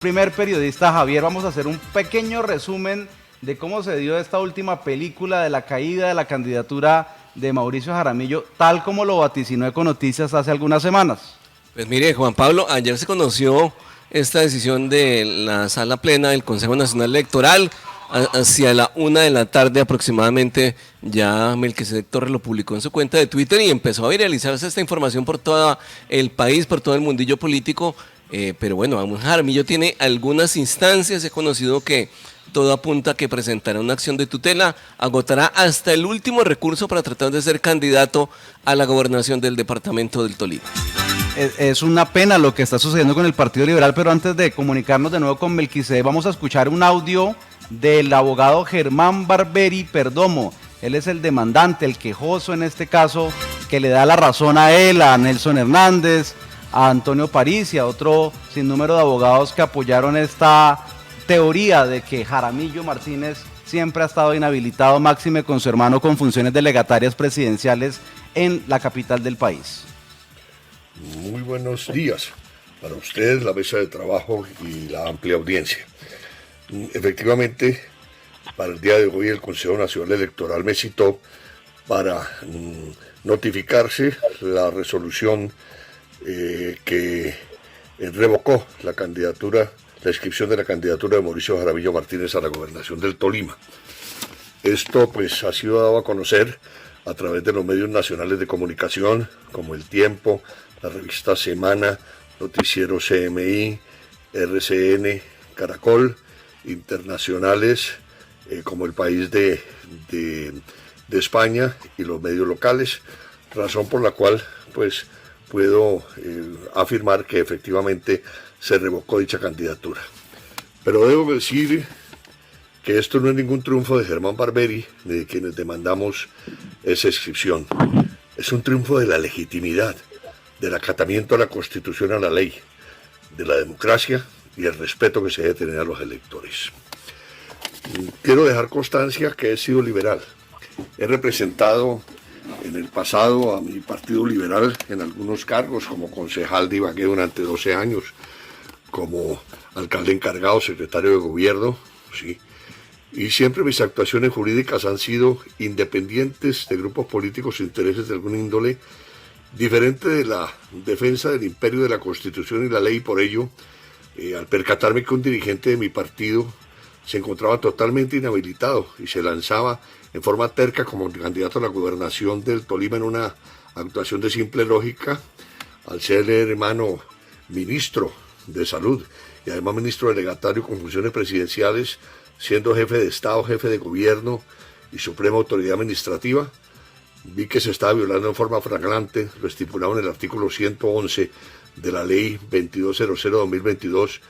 Primer periodista Javier, vamos a hacer un pequeño resumen de cómo se dio esta última película de la caída de la candidatura de Mauricio Jaramillo, tal como lo vaticinó Econoticias hace algunas semanas. Pues mire, Juan Pablo, ayer se conoció esta decisión de la sala plena del Consejo Nacional Electoral. Hacia la 1 de la tarde aproximadamente, ya Melquisedec Torres lo publicó en su cuenta de Twitter y empezó a viralizarse esta información por todo el país, por todo el mundillo político. Pero bueno, Jaramillo tiene algunas instancias, he conocido que todo apunta a que presentará una acción de tutela, agotará hasta el último recurso para tratar de ser candidato a la gobernación del departamento del Tolima. Es una pena lo que está sucediendo con el Partido Liberal, pero antes de comunicarnos de nuevo con Melquisedec, vamos a escuchar un audio del abogado Germán Barberi Perdomo. Él es el demandante, el quejoso en este caso, que le da la razón a él, a Nelson Hernández, a Antonio París y a otro sinnúmero de abogados que apoyaron esta teoría de que Jaramillo Martínez siempre ha estado inhabilitado, máxime con su hermano con funciones delegatarias presidenciales en la capital del país. Muy buenos días para ustedes, la mesa de trabajo y la amplia audiencia. Efectivamente, para el día de hoy el Consejo Nacional Electoral me citó para notificarse la resolución que revocó la inscripción de la candidatura de Mauricio Jaramillo Martínez a la gobernación del Tolima. Esto pues ha sido dado a conocer a través de los medios nacionales de comunicación como El Tiempo, la revista Semana, Noticiero CMI, RCN, Caracol, internacionales como El País de España y los medios locales, razón por la cual pues puedo afirmar que efectivamente se revocó dicha candidatura. Pero debo decir que esto no es ningún triunfo de Germán Barberi ni de quienes demandamos esa inscripción. Es un triunfo de la legitimidad, del acatamiento a la Constitución, a la ley, de la democracia y el respeto que se debe tener a los electores. Quiero dejar constancia que he sido liberal. He representado en el pasado a mi partido liberal en algunos cargos, como concejal de Ibagué durante 12 años, como alcalde encargado, secretario de gobierno, ¿sí? Y siempre mis actuaciones jurídicas han sido independientes de grupos políticos e intereses de alguna índole, diferente de la defensa del imperio de la Constitución y la ley. Por ello, al percatarme que un dirigente de mi partido se encontraba totalmente inhabilitado y se lanzaba en forma terca como candidato a la gobernación del Tolima en una actuación de simple lógica, al ser hermano ministro de Salud y además ministro delegatario con funciones presidenciales, siendo jefe de Estado, jefe de gobierno y suprema autoridad administrativa, vi que se estaba violando en forma flagrante lo estipulado en el artículo 111 de la ley 2200-2022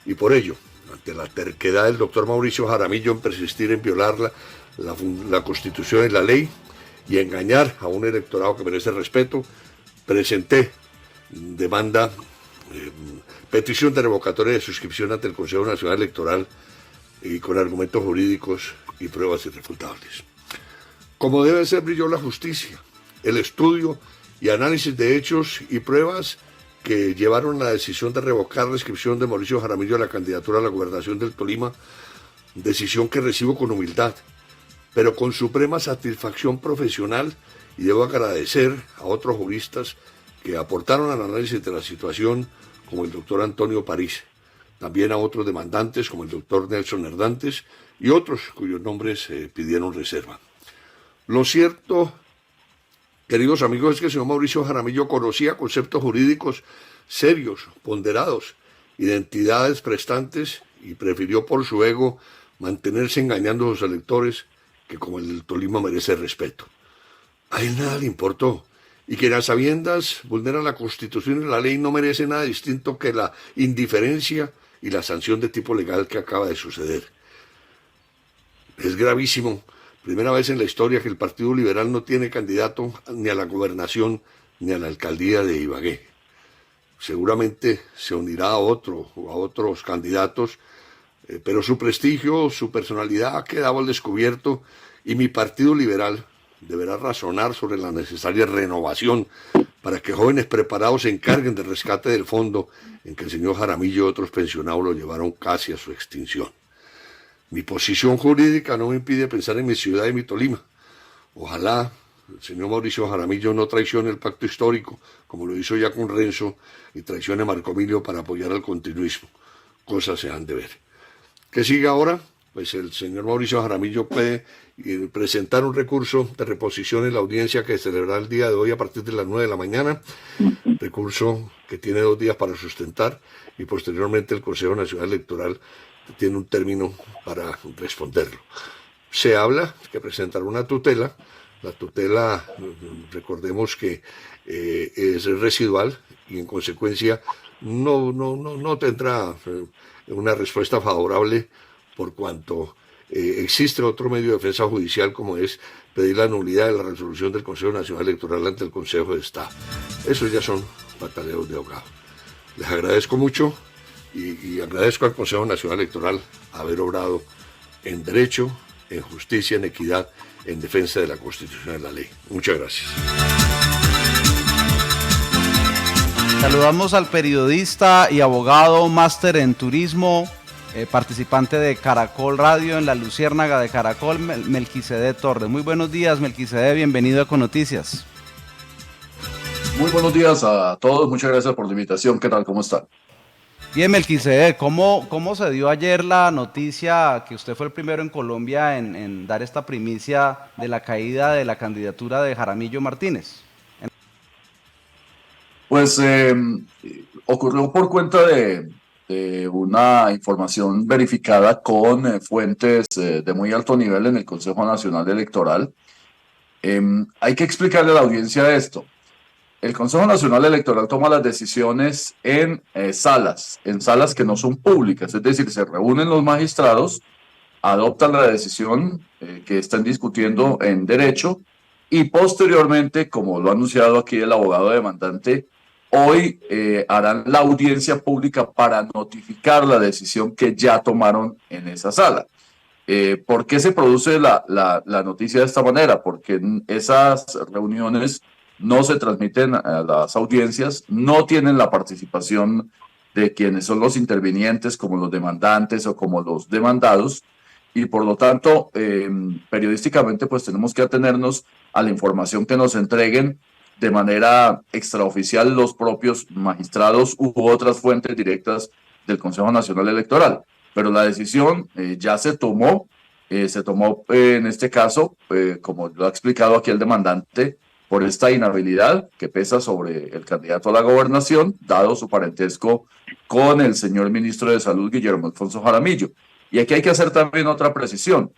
y por ello, ante la terquedad del doctor Mauricio Jaramillo en persistir en violar la Constitución y la ley y engañar a un electorado que merece respeto, presenté petición de revocatoria de suscripción ante el Consejo Nacional Electoral y con argumentos jurídicos y pruebas irrefutables. Como debe ser, brilló la justicia, el estudio y análisis de hechos y pruebas que llevaron a la decisión de revocar la inscripción de Mauricio Jaramillo a la candidatura a la gobernación del Tolima, decisión que recibo con humildad, pero con suprema satisfacción profesional, y debo agradecer a otros juristas que aportaron al análisis de la situación, como el doctor Antonio París, también a otros demandantes como el doctor Nelson Hernández y otros cuyos nombres pidieron reserva. Lo cierto, queridos amigos, es que el señor Mauricio Jaramillo conocía conceptos jurídicos serios, ponderados, identidades prestantes y prefirió por su ego mantenerse engañando a los electores que como el del Tolima merece respeto. A él nada le importó y que las sabiendas vulneran la Constitución y la ley no merece nada distinto que la indiferencia y la sanción de tipo legal que acaba de suceder. Es gravísimo. Primera vez en la historia que el Partido Liberal no tiene candidato ni a la gobernación ni a la alcaldía de Ibagué. Seguramente se unirá a otros candidatos, pero su prestigio, su personalidad ha quedado al descubierto y mi Partido Liberal deberá razonar sobre la necesaria renovación para que jóvenes preparados se encarguen del rescate del fondo en que el señor Jaramillo y otros pensionados lo llevaron casi a su extinción. Mi posición jurídica no me impide pensar en mi ciudad y mi Tolima. Ojalá el señor Mauricio Jaramillo no traicione el pacto histórico, como lo hizo ya con Renzo, y traicione a Marco Emilio para apoyar al continuismo. Cosas se han de ver. ¿Qué sigue ahora? Pues el señor Mauricio Jaramillo puede presentar un recurso de reposición en la audiencia que celebrará el día de hoy a partir de las 9 de la mañana, recurso que tiene 2 días para sustentar, y posteriormente el Consejo Nacional Electoral tiene un término para responderlo. Se habla que presentará una tutela. La tutela, recordemos que es residual y en consecuencia no tendrá una respuesta favorable, por cuanto existe otro medio de defensa judicial, como es pedir la nulidad de la resolución del Consejo Nacional Electoral ante el Consejo de Estado. Esos ya son pataleos de ahogado. Les agradezco mucho y agradezco al Consejo Nacional Electoral haber obrado en derecho, en justicia, en equidad, en defensa de la Constitución y de la ley. Muchas gracias. Saludamos al periodista y abogado, máster en turismo, participante de Caracol Radio en la Luciérnaga de Caracol, Melquisedec Torres. Muy buenos días, Melquisedec, bienvenido a Econoticias. Muy buenos días a todos, muchas gracias por la invitación. ¿Qué tal? ¿Cómo están? Bien, Melquisedec, ¿cómo se dio ayer la noticia que usted fue el primero en Colombia en dar esta primicia de la caída de la candidatura de Jaramillo Martínez? Pues ocurrió por cuenta de una información verificada con fuentes de muy alto nivel en el Consejo Nacional Electoral. Hay que explicarle a la audiencia esto. El Consejo Nacional Electoral toma las decisiones en salas que no son públicas, es decir, se reúnen los magistrados, adoptan la decisión que están discutiendo en derecho y posteriormente, como lo ha anunciado aquí el abogado demandante, hoy harán la audiencia pública para notificar la decisión que ya tomaron en esa sala. ¿Por qué se produce la noticia de esta manera? Porque en esas reuniones no se transmiten a las audiencias, no tienen la participación de quienes son los intervinientes, como los demandantes o como los demandados, y por lo tanto, periodísticamente, pues tenemos que atenernos a la información que nos entreguen de manera extraoficial los propios magistrados u otras fuentes directas del Consejo Nacional Electoral. Pero la decisión ya se tomó en este caso, como lo ha explicado aquí el demandante, por esta inhabilidad que pesa sobre el candidato a la gobernación, dado su parentesco con el señor ministro de Salud, Guillermo Alfonso Jaramillo. Y aquí hay que hacer también otra precisión.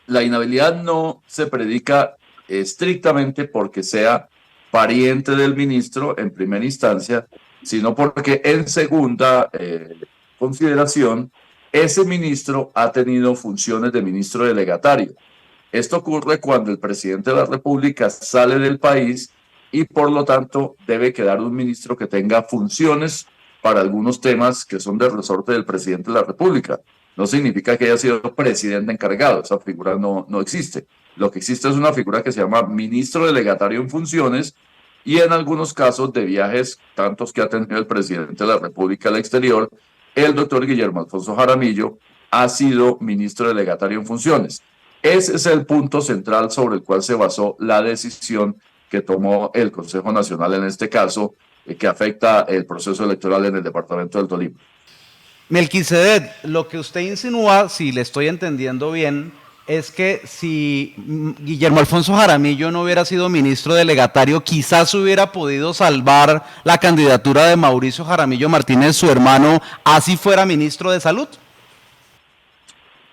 La inhabilidad no se predica estrictamente porque sea pariente del ministro en primera instancia, sino porque en segunda consideración, ese ministro ha tenido funciones de ministro delegatario. Esto ocurre cuando el presidente de la República sale del país y por lo tanto debe quedar un ministro que tenga funciones para algunos temas que son del resorte del presidente de la República. No significa que haya sido presidente encargado, esa figura no existe. Lo que existe es una figura que se llama ministro delegatario en funciones y en algunos casos de viajes, tantos que ha tenido el presidente de la República al exterior, el doctor Guillermo Alfonso Jaramillo ha sido ministro delegatario en funciones. Ese es el punto central sobre el cual se basó la decisión que tomó el Consejo Nacional en este caso, que afecta el proceso electoral en el departamento del Tolima. Melquisedec, lo que usted insinúa, si le estoy entendiendo bien, es que si Guillermo Alfonso Jaramillo no hubiera sido ministro delegatario, quizás hubiera podido salvar la candidatura de Mauricio Jaramillo Martínez, su hermano, así fuera ministro de Salud.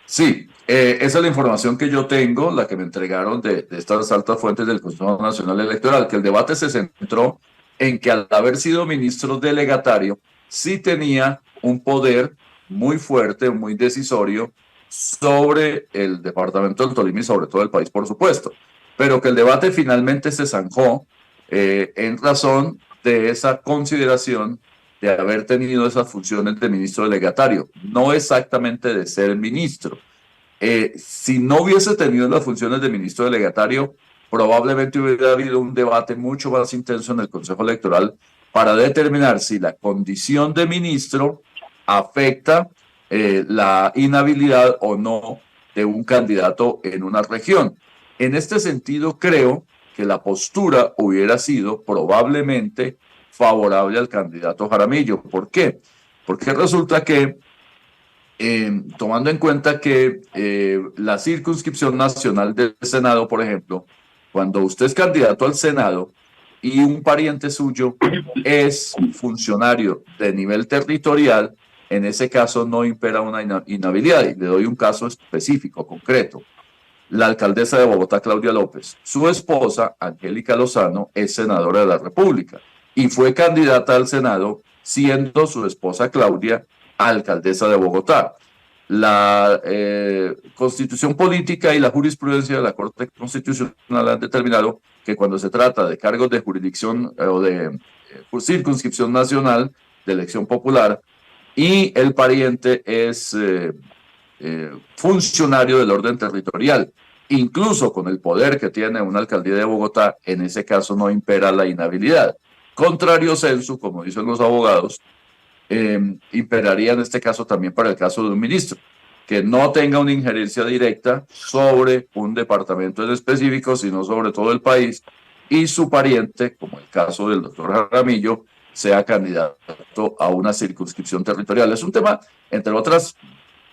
Sí, esa es la información que yo tengo, la que me entregaron de estas altas fuentes del Consejo Nacional Electoral, que el debate se centró en que al haber sido ministro delegatario, sí tenía un poder muy fuerte, muy decisorio sobre el departamento del Tolima y sobre todo el país, por supuesto, pero que el debate finalmente se zanjó en razón de esa consideración de haber tenido esas funciones de ministro delegatario, no exactamente de ser ministro. Si no hubiese tenido las funciones de ministro delegatario, probablemente hubiera habido un debate mucho más intenso en el Consejo Electoral para determinar si la condición de ministro afecta la inhabilidad o no de un candidato en una región. En este sentido, creo que la postura hubiera sido probablemente favorable al candidato Jaramillo. ¿Por qué? Porque resulta que, tomando en cuenta que la circunscripción nacional del Senado, por ejemplo, cuando usted es candidato al Senado y un pariente suyo es funcionario de nivel territorial, en ese caso no impera una inhabilidad. Y le doy un caso específico, concreto. La alcaldesa de Bogotá, Claudia López, su esposa, Angélica Lozano, es senadora de la República y fue candidata al Senado siendo su esposa Claudia alcaldesa de Bogotá. La Constitución política y la jurisprudencia de la Corte Constitucional han determinado que cuando se trata de cargos de jurisdicción o de circunscripción nacional, de elección popular, y el pariente es funcionario del orden territorial, incluso con el poder que tiene una alcaldía de Bogotá, en ese caso no impera la inhabilidad. Contrario sensu, como dicen los abogados, imperaría en este caso también para el caso de un ministro, que no tenga una injerencia directa sobre un departamento en específico, sino sobre todo el país, y su pariente, como el caso del doctor Jaramillo, sea candidato a una circunscripción territorial. Es un tema, entre otras,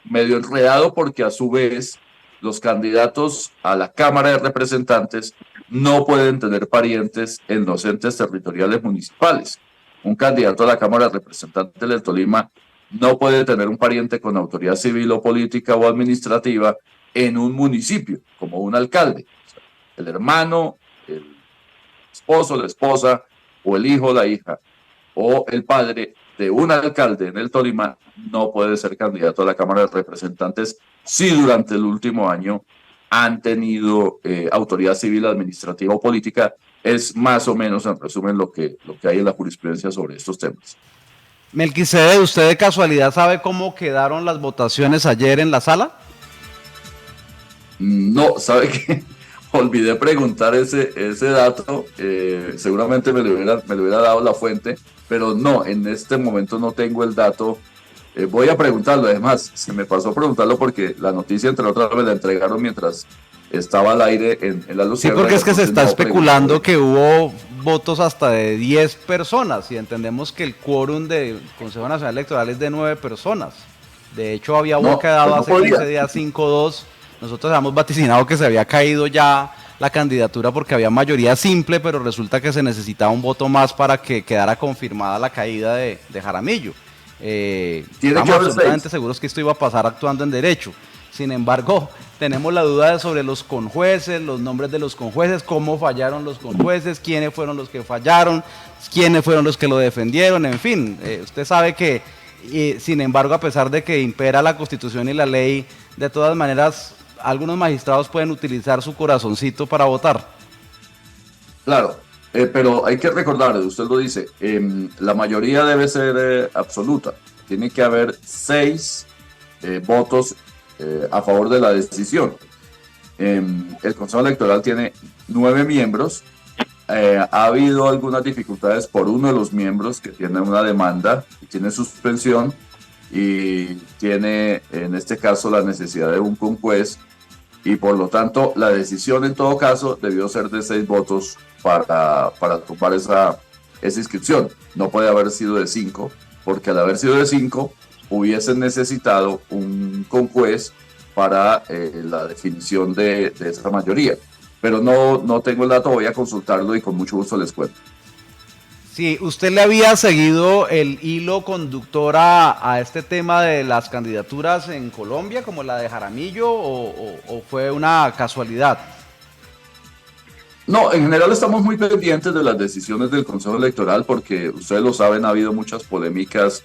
medio enredado porque a su vez los candidatos a la Cámara de Representantes no pueden tener parientes en los entes territoriales municipales. Un candidato a la Cámara de Representantes del Tolima no puede tener un pariente con autoridad civil o política o administrativa en un municipio, como un alcalde. O sea, el hermano, el esposo, la esposa, o el hijo, la hija, o el padre de un alcalde en el Tolima no puede ser candidato a la Cámara de Representantes si durante el último año han tenido autoridad civil, administrativa o política. Es más o menos, en resumen, lo que hay en la jurisprudencia sobre estos temas. Melquisede, ¿usted de casualidad sabe cómo quedaron las votaciones ayer en la sala? No, ¿sabe qué? Olvidé preguntar ese dato, seguramente me lo hubiera dado la fuente, pero no, en este momento no tengo el dato. Voy a preguntarlo, además, se me pasó preguntarlo porque la noticia, entre otras, me la entregaron mientras estaba al aire en la luz. Sí, porque es que se está especulando que hubo votos hasta de 10 personas y entendemos que el quórum del Consejo Nacional Electoral es de 9 personas. De hecho, había quedado hace 15 días 5-2. Nosotros habíamos vaticinado que se había caído ya la candidatura porque había mayoría simple, pero resulta que se necesitaba un voto más para que quedara confirmada la caída de Jaramillo. Estamos absolutamente seguros que esto iba a pasar actuando en derecho. Sin embargo, tenemos la duda sobre los conjueces, los nombres de los conjueces, cómo fallaron los conjueces, quiénes fueron los que fallaron, quiénes fueron los que lo defendieron, en fin. Usted sabe que, sin embargo, a pesar de que impera la Constitución y la ley, de todas maneras, algunos magistrados pueden utilizar su corazoncito para votar. Claro, pero hay que recordar, usted lo dice, la mayoría debe ser absoluta. Tiene que haber 6 votos a favor de la decisión. El Consejo Electoral tiene 9 miembros. Ha habido algunas dificultades por uno de los miembros que tiene una demanda y tiene suspensión y tiene en este caso la necesidad de un conjuez y por lo tanto la decisión en todo caso debió ser de 6 votos para tomar esa inscripción. No puede haber sido de 5 porque al haber sido de 5 hubiesen necesitado un conjuez para la definición de esa mayoría. Pero no tengo el dato, voy a consultarlo y con mucho gusto les cuento. Sí, ¿usted le había seguido el hilo conductor a este tema de las candidaturas en Colombia, como la de Jaramillo, o fue una casualidad? No, en general estamos muy pendientes de las decisiones del Consejo Electoral porque ustedes lo saben, ha habido muchas polémicas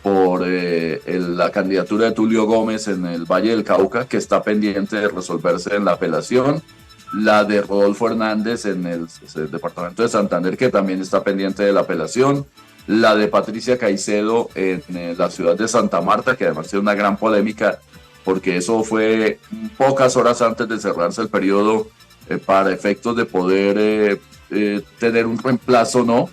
por la candidatura de Tulio Gómez en el Valle del Cauca, que está pendiente de resolverse en la apelación, la de Rodolfo Hernández en el departamento de Santander, que también está pendiente de la apelación, la de Patricia Caicedo en la ciudad de Santa Marta, que además tiene una gran polémica, porque eso fue pocas horas antes de cerrarse el periodo para efectos de poder tener un reemplazo o no.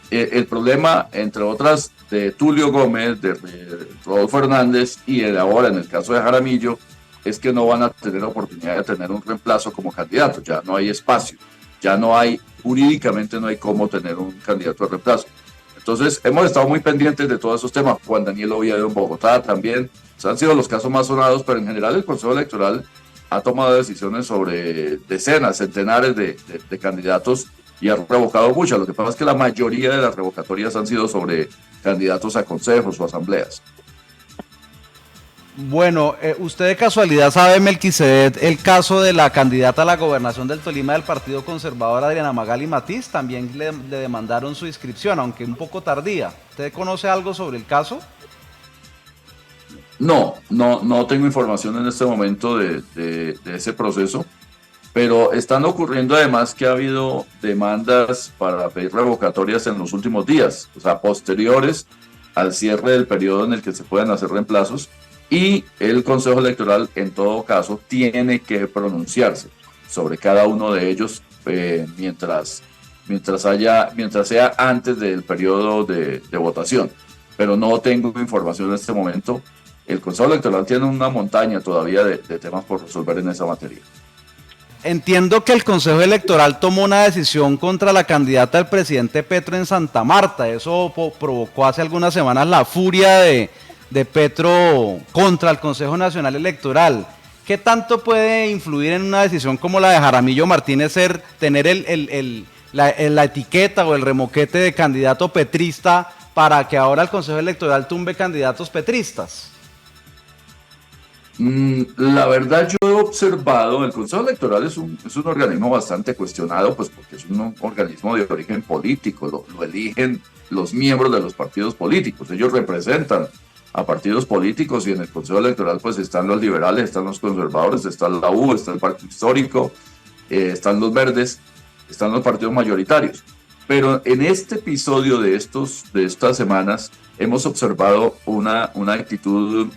El problema, entre otras, de Tulio Gómez, de Rodolfo Hernández y de ahora en el caso de Jaramillo, es que no van a tener oportunidad de tener un reemplazo como candidato. Ya no hay espacio, ya no hay, jurídicamente no hay cómo tener un candidato de reemplazo. Entonces, hemos estado muy pendientes de todos esos temas. Juan Daniel Oviedo en Bogotá también. Han sido los casos más sonados, pero en general el Consejo Electoral ha tomado decisiones sobre decenas, centenares de candidatos y ha revocado muchas. Lo que pasa es que la mayoría de las revocatorias han sido sobre candidatos a consejos o asambleas. Bueno, usted de casualidad sabe, Melquisedec, el caso de la candidata a la gobernación del Tolima del Partido Conservador, Adriana Magali Matiz. También le demandaron su inscripción, aunque un poco tardía. ¿Usted conoce algo sobre el caso? No tengo información en este momento de ese proceso, pero están ocurriendo además que ha habido demandas para pedir revocatorias en los últimos días, o sea, posteriores al cierre del periodo en el que se puedan hacer reemplazos, y el Consejo Electoral en todo caso tiene que pronunciarse sobre cada uno de ellos mientras sea antes del periodo de votación, pero no tengo información en este momento. El Consejo Electoral tiene una montaña todavía de temas por resolver en esa materia. Entiendo que el Consejo Electoral tomó una decisión contra la candidata del presidente Petro en Santa Marta. Eso provocó hace algunas semanas la furia de Petro contra el Consejo Nacional Electoral. ¿Qué tanto puede influir en una decisión como la de Jaramillo Martínez tener la etiqueta o el remoquete de candidato petrista para que ahora el Consejo Electoral tumbe candidatos petristas? La verdad, yo he observado, el Consejo Electoral es un organismo bastante cuestionado, pues porque es un organismo de origen político, lo eligen los miembros de los partidos políticos, ellos representan a partidos políticos y en el Consejo Electoral pues están los liberales, están los conservadores, está la U, está el Partido Histórico, están los verdes, están los partidos mayoritarios. Pero en este episodio de estas semanas hemos observado una actitud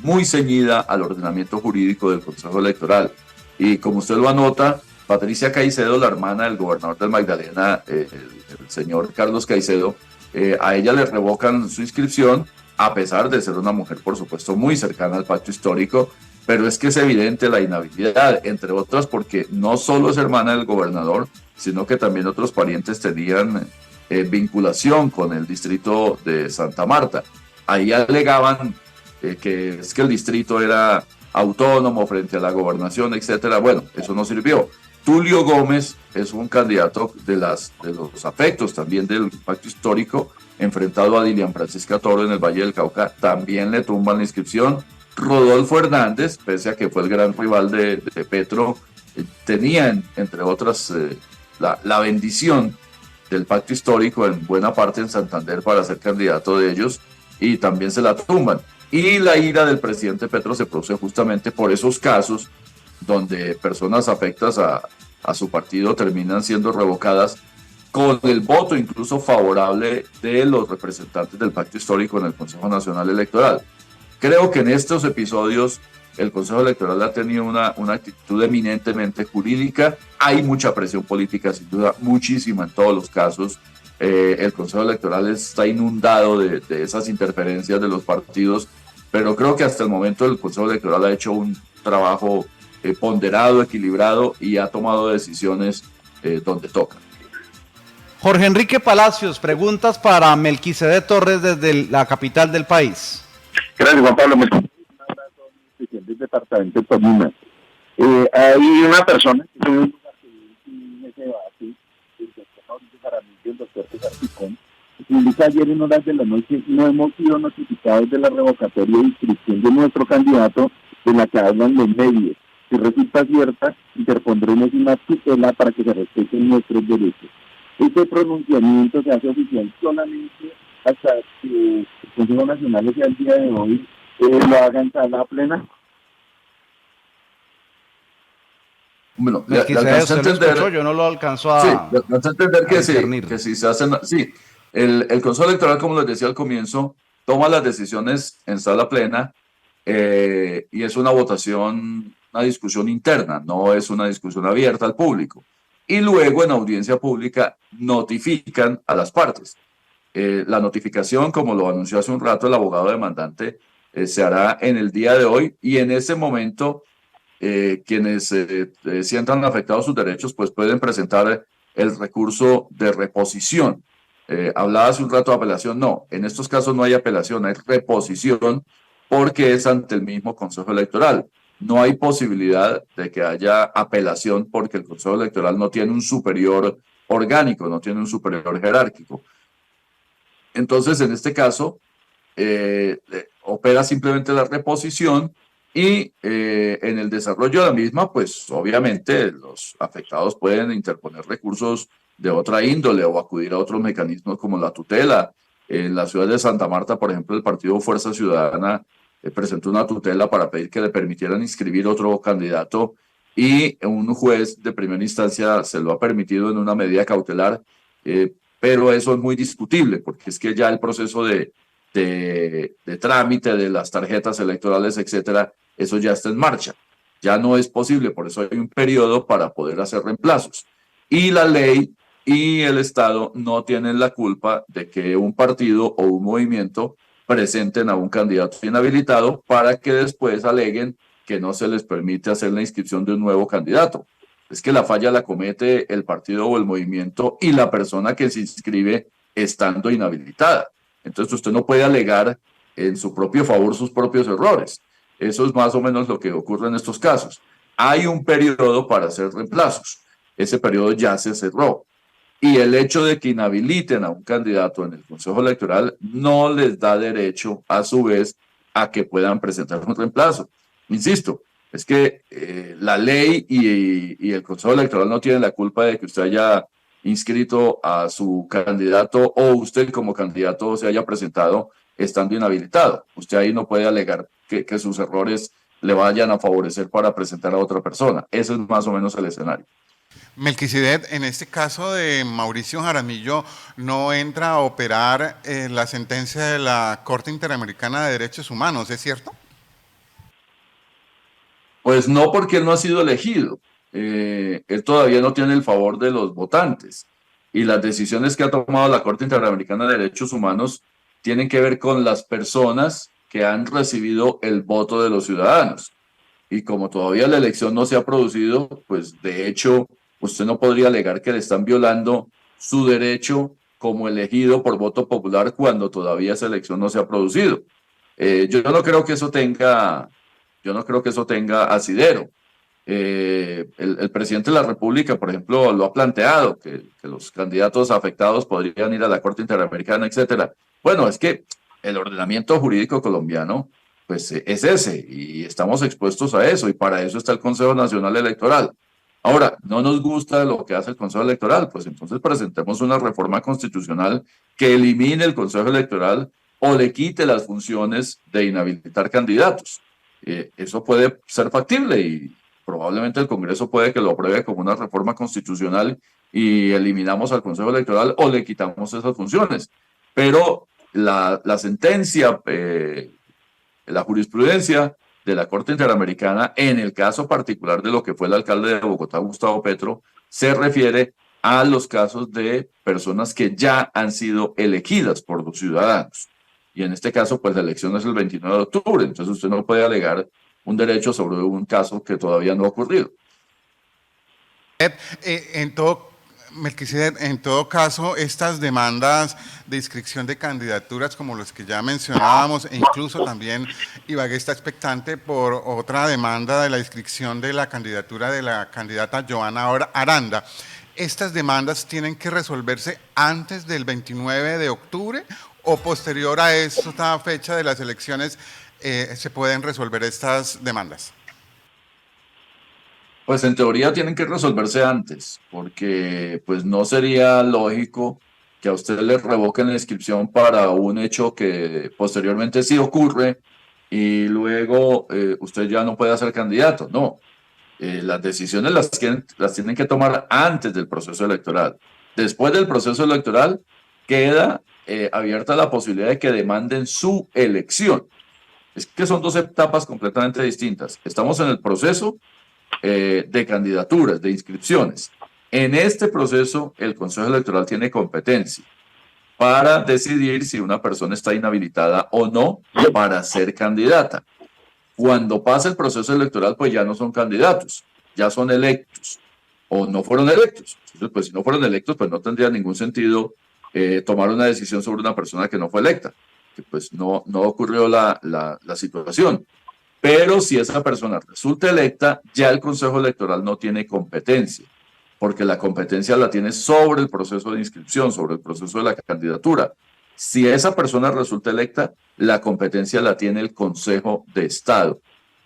muy ceñida al ordenamiento jurídico del Consejo Electoral. Y como usted lo anota, Patricia Caicedo, la hermana del gobernador del Magdalena, el señor Carlos Caicedo, a ella le revocan su inscripción, a pesar de ser una mujer, por supuesto, muy cercana al pacto histórico, pero es que es evidente la inhabilidad, entre otras porque no solo es hermana del gobernador, sino que también otros parientes tenían vinculación con el distrito de Santa Marta. Ahí alegaban que es que el distrito era autónomo frente a la gobernación, etcétera. Bueno, eso no sirvió. Tulio Gómez es un candidato de los afectos también del pacto histórico, enfrentado a Dilian Francisca Toro en el Valle del Cauca, también le tumban la inscripción. Rodolfo Hernández, pese a que fue el gran rival de Petro, tenía, entre otras, la bendición del pacto histórico en buena parte en Santander para ser candidato de ellos, y también se la tumban. Y la ira del presidente Petro se produce justamente por esos casos donde personas afectas a su partido terminan siendo revocadas con el voto incluso favorable de los representantes del pacto histórico en el Consejo Nacional Electoral. Creo que en estos episodios el Consejo Electoral ha tenido una actitud eminentemente jurídica. Hay mucha presión política, sin duda, muchísima en todos los casos. El Consejo Electoral está inundado de esas interferencias de los partidos, pero creo que hasta el momento el Consejo Electoral ha hecho un trabajo ponderado, equilibrado y ha tomado decisiones donde toca. Jorge Enrique Palacios, preguntas para Melquisedec Torres desde la capital del país. Gracias, Juan Pablo. Un abrazo del departamento de Tolima. Hay una persona que tiene un lugar en ese debate, el doctor Mauricio Jaramillo y el doctor César Picón, que indica ayer en horas de la noche: no hemos sido notificados de la revocatoria de inscripción de nuestro candidato, de la que hablan los medios. Si resulta cierta, interpondremos una tutela para que se respeten nuestros derechos. Este pronunciamiento se hace oficial solamente hasta que el Consejo Nacional, el día de hoy, lo haga en sala plena. Bueno, yo no lo alcanzó a... Sí, le alcanzó a entender que sí se hacen... Sí, el Consejo Electoral, como les decía al comienzo, toma las decisiones en sala plena y es una votación una discusión interna, no es una discusión abierta al público. Y luego en audiencia pública notifican a las partes. La notificación, como lo anunció hace un rato el abogado demandante, se hará en el día de hoy, y en ese momento quienes sientan afectados sus derechos pues pueden presentar el recurso de reposición. Hablaba hace un rato de apelación, no, en estos casos no hay apelación, hay reposición porque es ante el mismo Consejo Electoral. No hay posibilidad de que haya apelación porque el Consejo Electoral no tiene un superior orgánico, no tiene un superior jerárquico. Entonces, en este caso, opera simplemente la reposición y en el desarrollo de la misma, pues obviamente los afectados pueden interponer recursos de otra índole o acudir a otros mecanismos como la tutela. En la ciudad de Santa Marta, por ejemplo, el partido Fuerza Ciudadana presentó una tutela para pedir que le permitieran inscribir otro candidato y un juez de primera instancia se lo ha permitido en una medida cautelar, pero eso es muy discutible porque es que ya el proceso de trámite de las tarjetas electorales, etcétera, eso ya está en marcha. Ya no es posible, por eso hay un periodo para poder hacer reemplazos. Y la ley y el Estado no tienen la culpa de que un partido o un movimiento presenten a un candidato inhabilitado para que después aleguen que no se les permite hacer la inscripción de un nuevo candidato. Es que la falla la comete el partido o el movimiento y la persona que se inscribe estando inhabilitada. Entonces usted no puede alegar en su propio favor sus propios errores. Eso es más o menos lo que ocurre en estos casos. Hay un periodo para hacer reemplazos. Ese periodo ya se cerró. Y el hecho de que inhabiliten a un candidato en el Consejo Electoral no les da derecho, a su vez, a que puedan presentar un reemplazo. Insisto, es que la ley y el Consejo Electoral no tienen la culpa de que usted haya inscrito a su candidato o usted como candidato se haya presentado estando inhabilitado. Usted ahí no puede alegar que sus errores le vayan a favorecer para presentar a otra persona. Ese es más o menos el escenario. Melquisedec, en este caso de Mauricio Jaramillo, ¿no entra a operar la sentencia de la Corte Interamericana de Derechos Humanos, es cierto? Pues no, porque él no ha sido elegido. Él todavía no tiene el favor de los votantes. Y las decisiones que ha tomado la Corte Interamericana de Derechos Humanos tienen que ver con las personas que han recibido el voto de los ciudadanos. Y como todavía la elección no se ha producido, pues de hecho usted no podría alegar que le están violando su derecho como elegido por voto popular cuando todavía esa elección no se ha producido. Yo no creo que eso tenga asidero. El presidente de la República, por ejemplo, lo ha planteado, que los candidatos afectados podrían ir a la Corte Interamericana, etcétera. Bueno, es que el ordenamiento jurídico colombiano pues es ese, y estamos expuestos a eso, y para eso está el Consejo Nacional Electoral. Ahora, no nos gusta lo que hace el Consejo Electoral, pues entonces presentemos una reforma constitucional que elimine el Consejo Electoral o le quite las funciones de inhabilitar candidatos. Eso puede ser factible y probablemente el Congreso puede que lo apruebe como una reforma constitucional y eliminamos al Consejo Electoral o le quitamos esas funciones. Pero la sentencia, la jurisprudencia de la Corte Interamericana, en el caso particular de lo que fue el alcalde de Bogotá, Gustavo Petro, se refiere a los casos de personas que ya han sido elegidas por los ciudadanos. Y en este caso, pues la elección es el 29 de octubre, entonces usted no puede alegar un derecho sobre un caso que todavía no ha ocurrido. Melquisedec, en todo caso, estas demandas de inscripción de candidaturas como los que ya mencionábamos, e incluso también Ibagué está expectante por otra demanda de la inscripción de la candidatura de la candidata Joana Aranda. ¿Estas demandas tienen que resolverse antes del 29 de octubre o posterior a esta fecha de las elecciones se pueden resolver estas demandas? Pues en teoría tienen que resolverse antes, porque pues no sería lógico que a usted le revoquen la inscripción para un hecho que posteriormente sí ocurre y luego usted ya no puede ser candidato. No, las decisiones las tienen que tomar antes del proceso electoral. Después del proceso electoral queda abierta la posibilidad de que demanden su elección. Es que son dos etapas completamente distintas. Estamos en el proceso de candidaturas, de inscripciones. En este proceso, el Consejo Electoral tiene competencia para decidir si una persona está inhabilitada o no para ser candidata. Cuando pasa el proceso electoral, pues ya no son candidatos, ya son electos o no fueron electos. Entonces, pues si no fueron electos, pues no tendría ningún sentido tomar una decisión sobre una persona que no fue electa, que pues no ocurrió la situación. Pero si esa persona resulta electa, ya el Consejo Electoral no tiene competencia, porque la competencia la tiene sobre el proceso de inscripción, sobre el proceso de la candidatura. Si esa persona resulta electa, la competencia la tiene el Consejo de Estado,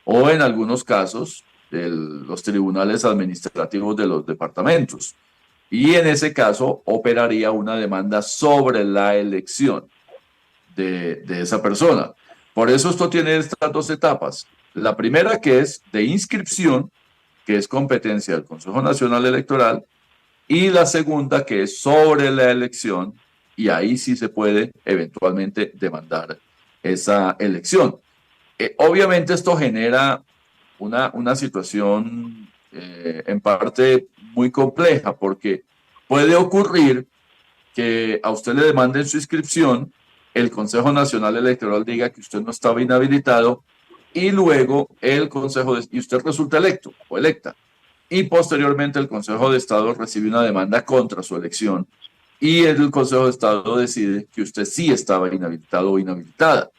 o en algunos casos, los tribunales administrativos de los departamentos. Y en ese caso, operaría una demanda sobre la elección de esa persona. Por eso esto tiene estas dos etapas. La primera, que es de inscripción, que es competencia del Consejo Nacional Electoral, y la segunda, que es sobre la elección, y ahí sí se puede eventualmente demandar esa elección. Obviamente esto genera una situación en parte muy compleja, porque puede ocurrir que a usted le demanden su inscripción, el Consejo Nacional Electoral diga que usted no estaba inhabilitado y luego y usted resulta electo o electa. Y posteriormente el Consejo de Estado recibe una demanda contra su elección y el Consejo de Estado decide que usted sí estaba inhabilitado o inhabilitada.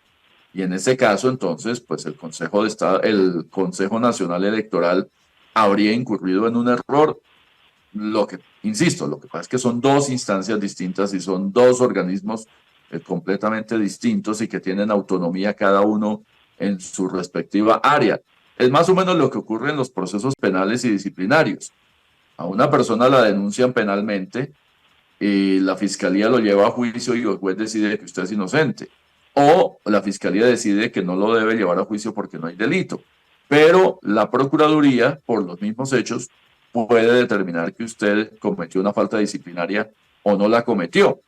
Y en ese caso, entonces, pues el Consejo Nacional Electoral habría incurrido en un error. Insisto, lo que pasa es que son dos instancias distintas y son dos organismos completamente distintos y que tienen autonomía cada uno en su respectiva área. Es más o menos lo que ocurre en los procesos penales y disciplinarios. A una persona la denuncian penalmente y la fiscalía lo lleva a juicio y el juez decide que usted es inocente. O la fiscalía decide que no lo debe llevar a juicio porque no hay delito. Pero la procuraduría, por los mismos hechos, puede determinar que usted cometió una falta disciplinaria o no la cometió.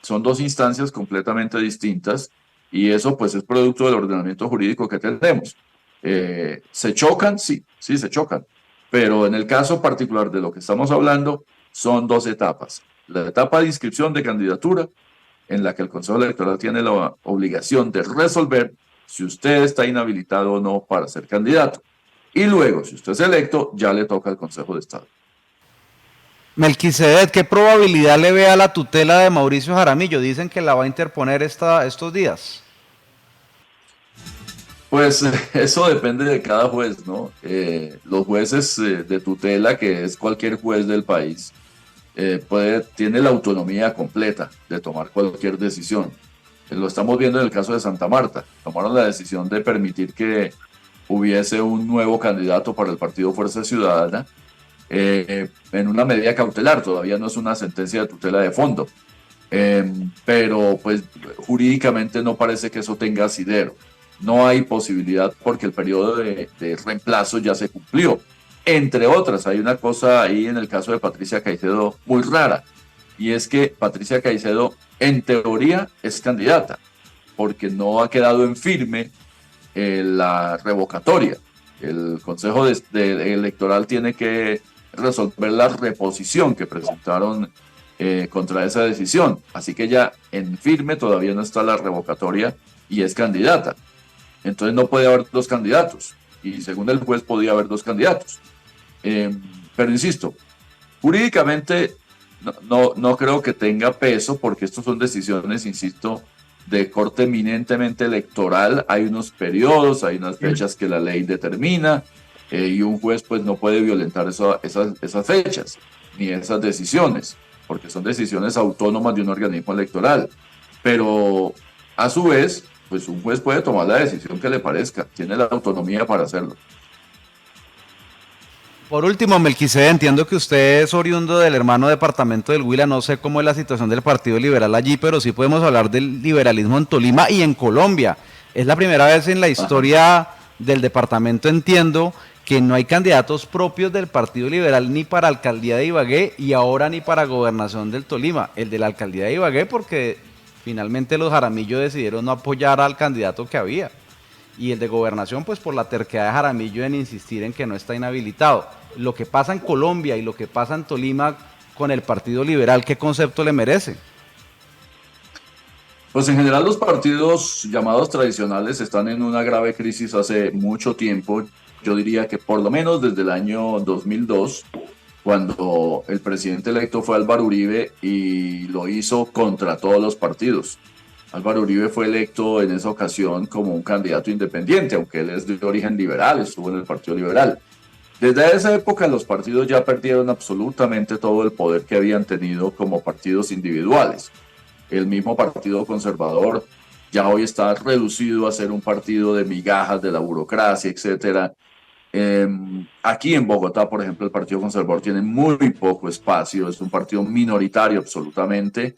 Son dos instancias completamente distintas y eso pues es producto del ordenamiento jurídico que tenemos. ¿Se chocan? Sí, se chocan. Pero en el caso particular de lo que estamos hablando, son dos etapas. La etapa de inscripción de candidatura, en la que el Consejo Electoral tiene la obligación de resolver si usted está inhabilitado o no para ser candidato. Y luego, si usted es electo, ya le toca al Consejo de Estado. Melquisedec, ¿qué probabilidad le ve a la tutela de Mauricio Jaramillo? Dicen que la va a interponer estos días. Pues eso depende de cada juez, ¿no? Los jueces de tutela, que es cualquier juez del país, tiene la autonomía completa de tomar cualquier decisión. Lo estamos viendo en el caso de Santa Marta. Tomaron la decisión de permitir que hubiese un nuevo candidato para el partido Fuerza Ciudadana en una medida cautelar. Todavía no es una sentencia de tutela de fondo. Pero pues jurídicamente no parece que eso tenga asidero. No hay posibilidad porque el periodo de reemplazo ya se cumplió. Entre otras, hay una cosa ahí en el caso de Patricia Caicedo muy rara, y es que Patricia Caicedo en teoría es candidata, porque no ha quedado en firme la revocatoria. El Consejo Electoral tiene que resolver la reposición que presentaron contra esa decisión, así que ya en firme todavía no está la revocatoria y es candidata. Entonces no puede haber dos candidatos, y según el juez podía haber dos candidatos. Pero insisto, jurídicamente no creo que tenga peso, porque estos son decisiones, insisto, de corte eminentemente electoral. Hay unos periodos, hay unas fechas que la ley determina, y un juez pues no puede violentar esas fechas ni esas decisiones, porque son decisiones autónomas de un organismo electoral. Pero a su vez, pues un juez puede tomar la decisión que le parezca, tiene la autonomía para hacerlo. Por último, Melquisedec, entiendo que usted es oriundo del hermano departamento del Huila. No sé cómo es la situación del Partido Liberal allí, pero sí podemos hablar del liberalismo en Tolima y en Colombia. Es la primera vez en la historia del departamento, entiendo, que no hay candidatos propios del Partido Liberal ni para alcaldía de Ibagué y ahora ni para gobernación del Tolima. El de la alcaldía de Ibagué porque finalmente los Jaramillo decidieron no apoyar al candidato que había. y el de Gobernación pues por la terquedad de Jaramillo en insistir en que no está inhabilitado. Lo que pasa en Colombia y lo que pasa en Tolima con el Partido Liberal, ¿qué concepto le merece? Pues en general los partidos llamados tradicionales están en una grave crisis hace mucho tiempo. Yo diría que por lo menos desde el año 2002, cuando el presidente electo fue Álvaro Uribe y lo hizo contra todos los partidos. Álvaro Uribe fue electo en esa ocasión como un candidato independiente, aunque él es de origen liberal, estuvo en el Partido Liberal. Desde esa época los partidos ya perdieron absolutamente todo el poder que habían tenido como partidos individuales. El mismo Partido Conservador ya hoy está reducido a ser un partido de migajas de la burocracia, etcétera. Aquí en Bogotá, por ejemplo, el Partido Conservador tiene muy poco espacio, es un partido minoritario absolutamente,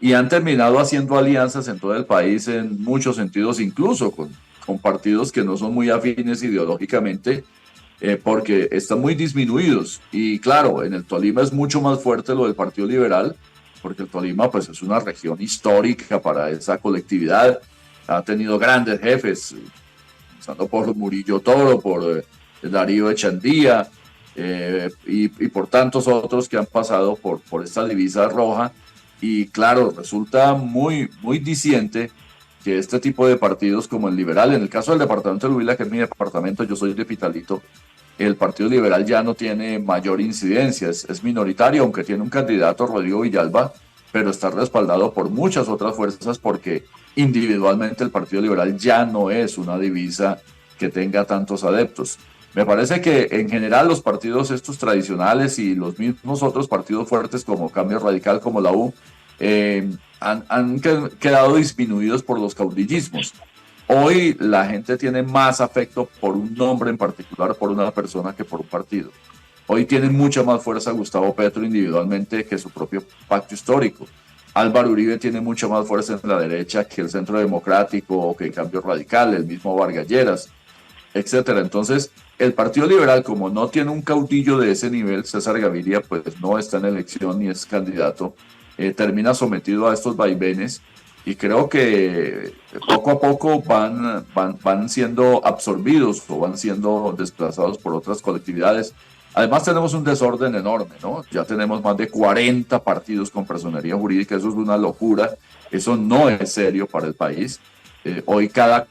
y han terminado haciendo alianzas en todo el país en muchos sentidos, incluso con partidos que no son muy afines ideológicamente, porque están muy disminuidos. Y claro, en el Tolima es mucho más fuerte lo del Partido Liberal, porque el Tolima pues es una región histórica para esa colectividad, ha tenido grandes jefes, empezando por Murillo Toro, por Darío Echandía, y por tantos otros que han pasado por esta divisa roja, y claro, resulta muy diciente que este tipo de partidos como el Liberal, en el caso del departamento de Huila, que es mi departamento, yo soy de Pitalito, el Partido Liberal ya no tiene mayor incidencia, es minoritario, aunque tiene un candidato, Rodrigo Villalba, pero está respaldado por muchas otras fuerzas porque individualmente el Partido Liberal ya no es una divisa que tenga tantos adeptos. Me parece que en general los partidos estos tradicionales y los mismos otros partidos fuertes como Cambio Radical, como la U, han quedado disminuidos por los caudillismos. Hoy la gente tiene más afecto por un nombre en particular, por una persona, que por un partido. Hoy tiene mucha más fuerza Gustavo Petro individualmente que su propio pacto histórico. Álvaro Uribe tiene mucha más fuerza en la derecha que el Centro Democrático o que el Cambio Radical, el mismo Vargas Lleras, etcétera. Entonces, el Partido Liberal, como no tiene un caudillo de ese nivel, César Gaviria, pues no está en elección ni es candidato, termina sometido a estos vaivenes. Y creo que poco a poco van siendo absorbidos o van siendo desplazados por otras colectividades. Además tenemos un desorden enorme, ¿no? Ya tenemos más de 40 partidos con personería jurídica, eso es una locura, eso no es serio para el país. Hoy cada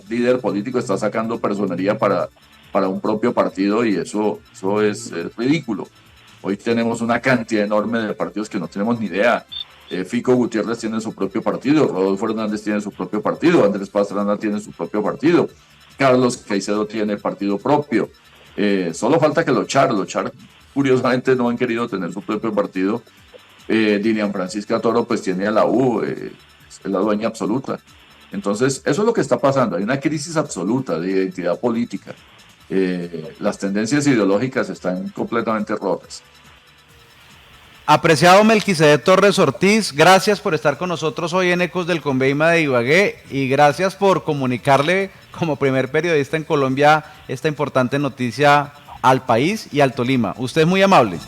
líder político está sacando personería para un propio partido y eso es ridículo. Hoy tenemos una cantidad enorme de partidos que no tenemos ni idea. Fico Gutiérrez tiene su propio partido, Rodolfo Hernández tiene su propio partido, Andrés Pastrana tiene su propio partido, Carlos Caicedo tiene partido propio. Solo falta que los Char curiosamente no han querido tener su propio partido. Dilian Francisca Toro pues tiene a la U, es la dueña absoluta. Entonces eso es lo que está pasando, hay una crisis absoluta de identidad política. Las tendencias ideológicas están completamente rotas. Apreciado Melquisedec Torres Ortiz, gracias por estar con nosotros hoy en Ecos del Conveima de Ibagué y gracias por comunicarle como primer periodista en Colombia esta importante noticia al país y al Tolima. Usted es muy amable.